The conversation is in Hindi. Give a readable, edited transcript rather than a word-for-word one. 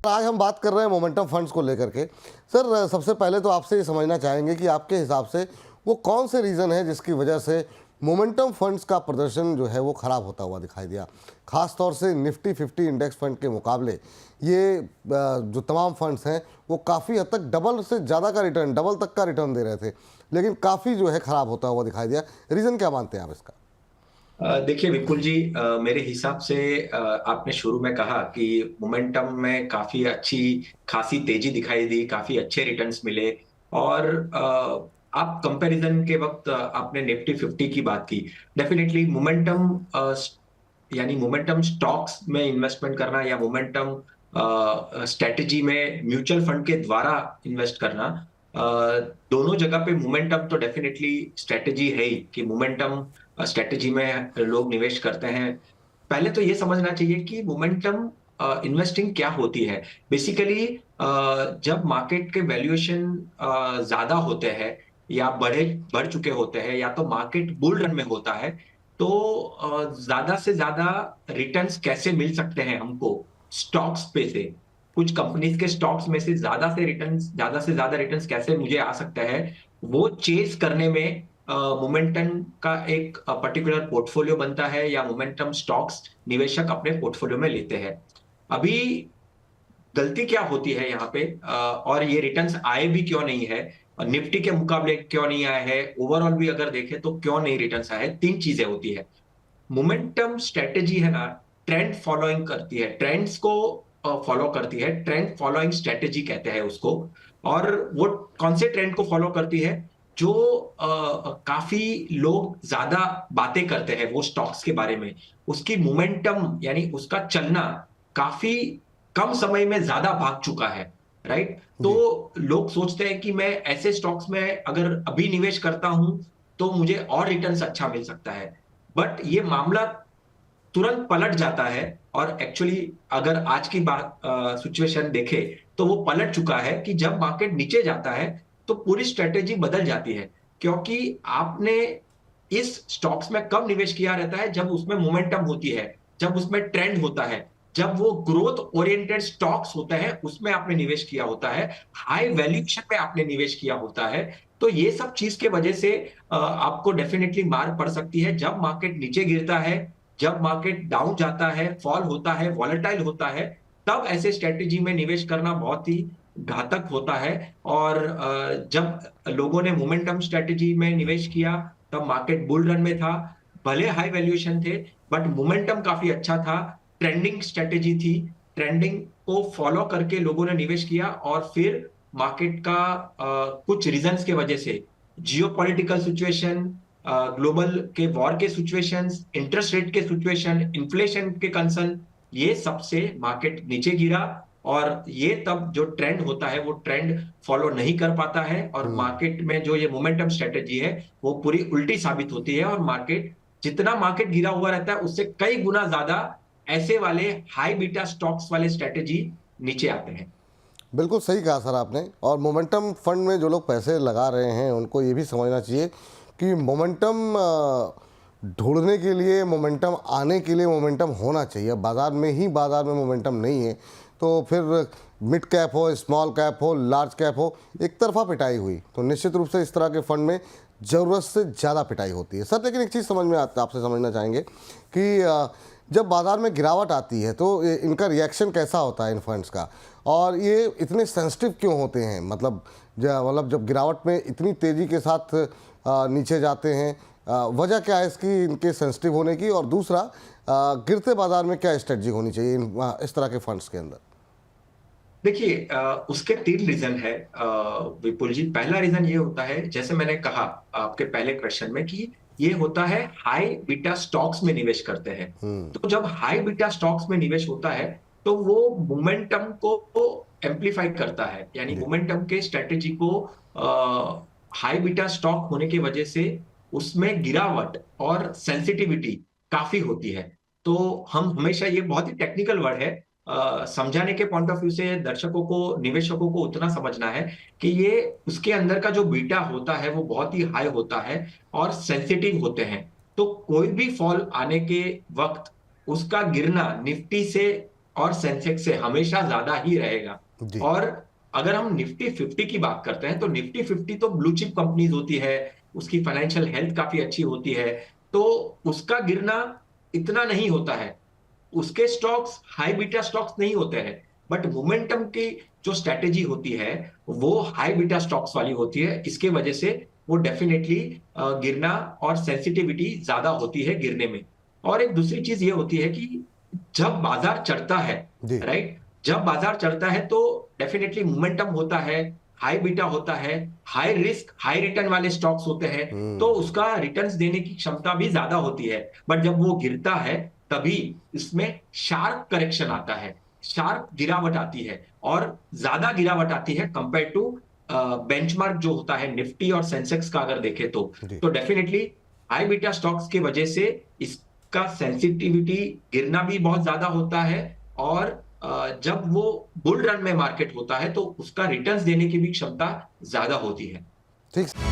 आज हम बात कर रहे हैं मोमेंटम फंड्स को लेकर के। सर, सबसे पहले तो आपसे ये समझना चाहेंगे कि आपके हिसाब से वो कौन से रीज़न है जिसकी वजह से मोमेंटम फंड्स का प्रदर्शन जो है वो ख़राब होता हुआ दिखाई दिया। ख़ास तौर से निफ्टी 50 इंडेक्स फंड के मुकाबले ये जो तमाम फंड्स हैं वो काफ़ी हद तक डबल से ज़्यादा का रिटर्न, डबल तक का रिटर्न दे रहे थे, लेकिन काफ़ी जो है ख़राब होता हुआ दिखाई दिया। रीज़न क्या मानते हैं आप इसका? देखिए विपुल जी, मेरे हिसाब से आपने शुरू में कहा कि मोमेंटम में काफी अच्छी खासी तेजी दिखाई दी, काफी अच्छे रिटर्न्स मिले। और आप कंपैरिजन के वक्त आपने निफ्टी 50 की बात की। डेफिनेटली मोमेंटम यानी मोमेंटम स्टॉक्स में इन्वेस्टमेंट करना या मोमेंटम स्ट्रेटेजी में म्यूचुअल फंड के द्वारा इन्वेस्ट करना, अ, दोनों जगह पे मोमेंटम तो डेफिनेटली स्ट्रेटेजी है ही कि मोमेंटम स्ट्रेटेजी में लोग निवेश करते हैं। पहले तो ये समझना चाहिए कि मोमेंटम इन्वेस्टिंग क्या होती है। बेसिकली जब मार्केट के वैल्यूएशन ज्यादा होते हैं या बढ़ चुके होते हैं, या तो मार्केट बुल रन में होता है, तो ज्यादा से ज्यादा रिटर्न्स कैसे मिल सकते हैं हमको स्टॉक्स पे से, कुछ कंपनीज के स्टॉक्स में से ज्यादा से ज्यादा रिटर्न्स कैसे मुझे आ सकता है, वो चेस करने में मोमेंटम का एक पर्टिकुलर पोर्टफोलियो बनता है या मोमेंटम स्टॉक्स निवेशक अपने पोर्टफोलियो में लेते हैं। अभी गलती क्या होती है यहाँ पे, और ये रिटर्न्स आए भी क्यों नहीं है, और निफ्टी के मुकाबले क्यों नहीं आए हैं, ओवरऑल भी अगर देखें तो क्यों नहीं रिटर्न्स आए हैं, तीन चीजें होती है। मोमेंटम स्ट्रेटेजी है ना, ट्रेंड फॉलोइंग करती है, ट्रेंड्स को फॉलो करती है, ट्रेंड फॉलोइंग स्ट्रेटेजी कहते हैं उसको। और वो कौन से ट्रेंड को फॉलो करती है? जो काफी लोग ज्यादा बातें करते हैं वो स्टॉक्स के बारे में, उसकी मोमेंटम यानी उसका चलना काफी कम समय में ज्यादा भाग चुका है। राइट? तो जी। लोग सोचते हैं कि मैं ऐसे स्टॉक्स में अगर अभी निवेश करता हूं तो मुझे और रिटर्न्स अच्छा मिल सकता है। बट ये मामला तुरंत पलट जाता है। और एक्चुअली अगर आज की बात सिचुएशन देखे तो वो पलट चुका है कि जब मार्केट नीचे जाता है तो पूरी स्ट्रेटेजी बदल जाती है। क्योंकि आपने इस स्टॉक्स में कब निवेश किया रहता है? जब उसमें मोमेंटम होती है, जब उसमें ट्रेंड होता है, जब वो ग्रोथ ओरिएंटेड स्टॉक्स होते हैं उसमें आपने निवेश किया होता है, हाई वैल्यूएशन में आपने निवेश किया होता है। तो ये सब चीज के वजह से आपको डेफिनेटली मार पड़ सकती है जब मार्केट नीचे गिरता है, जब मार्केट डाउन जाता है, फॉल होता है, वॉलेटाइल होता है। तब ऐसे स्ट्रेटेजी में निवेश करना बहुत ही घातक होता है। और जब लोगों ने मोमेंटम स्ट्रेटेजी में निवेश किया तब मार्केट बुल रन में था, भले हाई वैल्यूएशन थे बट मोमेंटम काफी अच्छा था, ट्रेंडिंग स्ट्रेटेजी थी, ट्रेंडिंग को फॉलो करके लोगों ने निवेश किया। और फिर मार्केट का कुछ रीजंस के वजह से, जियोपॉलिटिकल सिचुएशन, ग्लोबल के वॉर के सिचुएशंस, इंटरेस्ट रेट के सिचुएशन, इन्फ्लेशन के कंसर्न, ये सबसे मार्केट नीचे गिरा। और ये तब जो ट्रेंड होता है वो ट्रेंड फॉलो नहीं कर पाता है, और मार्केट में जो ये मोमेंटम स्ट्रेटेजी है वो पूरी उल्टी साबित होती है। और मार्केट, जितना मार्केट गिरा हुआ रहता है उससे कई गुना ज्यादा ऐसे वाले हाई बीटा स्टॉक्स वाले स्ट्रेटेजी नीचे आते हैं। बिल्कुल सही कहा सर आपने। और मोमेंटम फंड में जो लोग पैसे लगा रहे हैं उनको ये भी समझना चाहिए कि मोमेंटम ढूंढने के लिए, मोमेंटम आने के लिए मोमेंटम होना चाहिए। बाज़ार में ही बाज़ार में मोमेंटम नहीं है तो फिर मिड कैप हो, स्मॉल कैप हो, लार्ज कैप हो, एक तरफा पिटाई हुई तो निश्चित रूप से इस तरह के फंड में ज़रूरत से ज़्यादा पिटाई होती है। सर, लेकिन एक चीज़ समझ में आपसे समझना चाहेंगे कि जब बाज़ार में गिरावट आती है तो इनका रिएक्शन कैसा होता है इन फंड्स का, और ये इतने सेंसिटिव क्यों होते हैं? मतलब जब गिरावट में इतनी तेज़ी के साथ नीचे जाते हैं, वजह क्या है इसकी, इनके सेंसिटिव होने की? और दूसरा, गिरते बाज़ार में क्या स्ट्रेटजी होनी चाहिए इस तरह के फंड्स के अंदर? देखिए, उसके तीन रीजन है विपुल जी। पहला रीजन ये होता है, जैसे मैंने कहा आपके पहले क्वेश्चन में, कि ये होता है हाई बीटा स्टॉक्स में निवेश करते हैं। तो जब हाई बीटा स्टॉक्स में निवेश होता है तो वो मोमेंटम को एम्पलीफाई करता है, यानी जी। मोमेंटम के स्ट्रेटेजी को, हाई बीटा स्टॉक होने की वजह से उसमें गिरावट और सेंसिटिविटी काफी होती है। तो हम हमेशा, ये बहुत ही टेक्निकल वर्ड है, समझाने के पॉइंट ऑफ व्यू से दर्शकों को, निवेशकों को उतना समझना है कि ये उसके अंदर का जो बीटा होता है वो बहुत ही हाई होता है और सेंसिटिव होते हैं। तो कोई भी फॉल आने के वक्त उसका गिरना निफ्टी से और सेंसेक्स से हमेशा ज्यादा ही रहेगा। जी। और अगर हम निफ्टी 50 की बात करते हैं तो निफ्टी 50 तो ब्लू चिप कंपनीज होती है, उसकी फाइनेंशियल हेल्थ काफी अच्छी होती है, तो उसका गिरना इतना नहीं होता है। उसके स्टॉक्स हाई बीटा स्टॉक्स नहीं होते हैं, बट मोमेंटम की जो स्ट्रेटेजी होती है वो हाई बीटा स्टॉक्स वाली होती है। इसके वजह से वो डेफिनेटली गिरना और सेंसिटिविटी ज्यादा होती है गिरने में। और एक दूसरी चीज ये होती है कि जब बाजार चढ़ता है, जी। राइट, जब बाजार चढ़ता है तो डेफिनेटली मोमेंटम होता है, हाई बीटा होता है, हाई रिस्क हाई रिटर्न वाले स्टॉक्स होते हैं, तो हम्म। उसका रिटर्न्स देने की क्षमता भी ज्यादा होती है। बट जब वो गिरता है तभी इसमें शार्प करेक्शन आता है, शार्प गिरावट आती है, और ज्यादा गिरावट आती है कंपेयर टू बेंचमार्क जो होता है निफ्टी और सेंसेक्स का अगर देखें जी। तो डेफिनेटली हाई बीटा स्टॉक्स की वजह से इसका सेंसिटिविटी गिरना भी बहुत ज्यादा होता है। और जब वो बुल रन में मार्केट होता है तो उसका रिटर्न्स देने की भी क्षमता ज्यादा होती है। ठीक।